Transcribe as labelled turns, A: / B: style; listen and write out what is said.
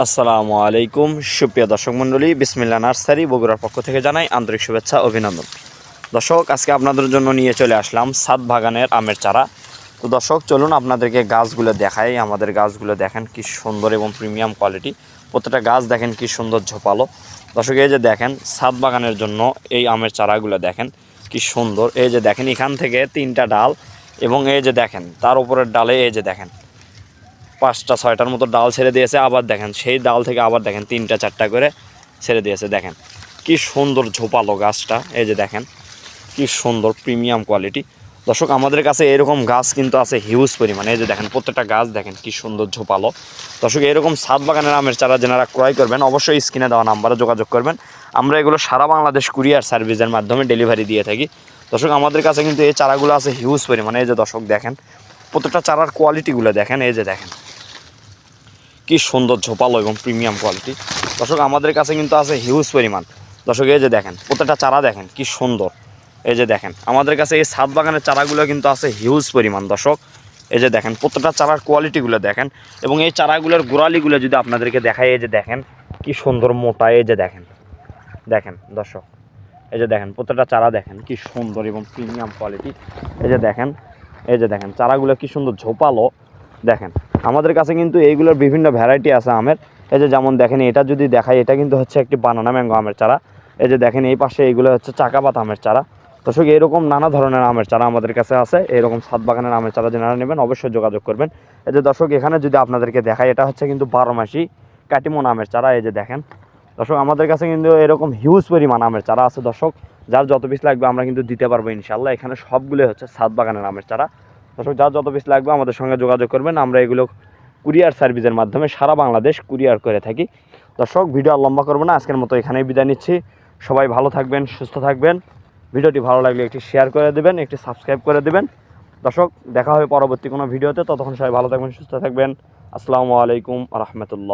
A: আসসালামু আলাইকুম সুপ্রিয় দর্শক মণ্ডলী, বিসমিল্লাহ নার্সারি বগুড়ার পক্ষ থেকে জানাই আন্তরিক শুভেচ্ছা অভিনন্দন। দর্শক, আজকে আপনাদের জন্য নিয়ে চলে আসলাম ছাদ বাগানের আমের চারা। তো দর্শক, চলুন আপনাদেরকে গাছগুলো দেখাই। আমাদের গাছগুলো দেখেন কি সুন্দর এবং প্রিমিয়াম কোয়ালিটি। প্রত্যেকটা গাছ দেখেন কি সুন্দর ঝোপালো। দর্শক, এই যে দেখেন ছাদ বাগানের জন্য এই আমের চারাগুলো দেখেন কি সুন্দর। এই যে দেখেন এখান থেকে 3টা ডাল, এবং এই যে দেখেন তার উপরের ডালে এই যে দেখেন 5টা 6টার মতো ডাল ছেড়ে দিয়েছে। আবার দেখেন সেই ডাল থেকে আবার দেখেন 3টা 4টা করে ছেড়ে দিয়েছে। দেখেন কি সুন্দর ঝোপালো গাছটা। এই যে দেখেন কি সুন্দর প্রিমিয়াম কোয়ালিটি। দর্শক, আমাদের কাছে এরকম গাছ কিন্তু আছে হিউজ পরিমাণে। এই যে দেখেন প্রত্যেকটা গাছ দেখেন কি সুন্দর ঝোপালো। দর্শক, এরকম ছাদ বাগানের আমের চারা যারা ক্রয় করবেন অবশ্যই স্ক্রিনে দেওয়া নাম্বারে যোগাযোগ করবেন। আমরা এগুলো সারা বাংলাদেশ কুরিয়ার সার্ভিসের মাধ্যমে ডেলিভারি দিয়ে থাকি। দর্শক, আমাদের কাছে কিন্তু এই চারাগুলো আছে হিউজ পরিমাণে। এই যে দর্শক দেখেন প্রত্যেকটা চারার কোয়ালিটিগুলো দেখেন। এই যে দেখেন কি সুন্দর ঝোপালো এবং প্রিমিয়াম কোয়ালিটি। দর্শক, আমাদের কাছে কিন্তু আছে হিউজ পরিমাণ। দর্শক, এই যে দেখেন প্রত্যেকটা চারা দেখেন কি সুন্দর। এই যে দেখেন আমাদের কাছে এই ছাদ বাগানের চারাগুলো কিন্তু আছে হিউজ পরিমাণ। দর্শক, এই যে দেখেন প্রত্যেকটা চারার কোয়ালিটিগুলো দেখেন, এবং এই চারাগুলোর গোড়ালিগুলো যদি আপনাদেরকে দেখায়, এই যে দেখেন কি সুন্দর মোটা। এই যে দেখেন দেখেন দর্শক, এই যে দেখেন প্রত্যেকটা চারা দেখেন কি সুন্দর এবং প্রিমিয়াম কোয়ালিটি। এই যে দেখেন চারাগুলো কি সুন্দর ঝোপালো। দেখেন আমাদের কাছে কিন্তু এইগুলোর বিভিন্ন ভ্যারাইটি আছে আমের। এই যে যেমন দেখেন এটা যদি দেখাই, এটা কিন্তু হচ্ছে একটি বানানা ম্যাঙ্গো আমের চারা। এই যে দেখেন এই পাশে এইগুলো হচ্ছে চাকাপাত আমের চারা। দর্শক, এরকম নানা ধরনের আমের চারা আমাদের কাছে আছে। এরকম ছাদ বাগানের আমের চারা যারা নেবেন অবশ্যই যোগাযোগ করবেন। এই যে দর্শক, এখানে যদি আপনাদেরকে দেখাই, এটা হচ্ছে কিন্তু 12 মাসি কাটিমন আমের চারা। এই যে দেখেন দর্শক, আমাদের কাছে কিন্তু এরকম হিউজ পরিমাণ আমের চারা আছে। দর্শক, যার যত পিস লাগবে আমরা কিন্তু দিতে পারবো ইনশাল্লাহ। এখানে সবগুলো হচ্ছে ছাদ বাগানের আমের চারা। দর্শক, যার যত পিস লাগবে আমাদের সঙ্গে যোগাযোগ করবেন। আমরা এগুলো কুরিয়ার সার্ভিসের মাধ্যমে সারা বাংলাদেশ কুরিয়ার করে থাকি। দর্শক, ভিডিও লম্বা করবো না, আজকের মতো এখানেই বিদায় নিচ্ছি। সবাই ভালো থাকবেন, সুস্থ থাকবেন। ভিডিওটি ভালো লাগলে একটি শেয়ার করে দেবেন, একটি সাবস্ক্রাইব করে দেবেন। দর্শক, দেখা হবে পরবর্তী কোনো ভিডিওতে। ততক্ষণ সবাই ভালো থাকবেন, সুস্থ থাকবেন। আসসালামু আলাইকুম রহমতুল্লাহ।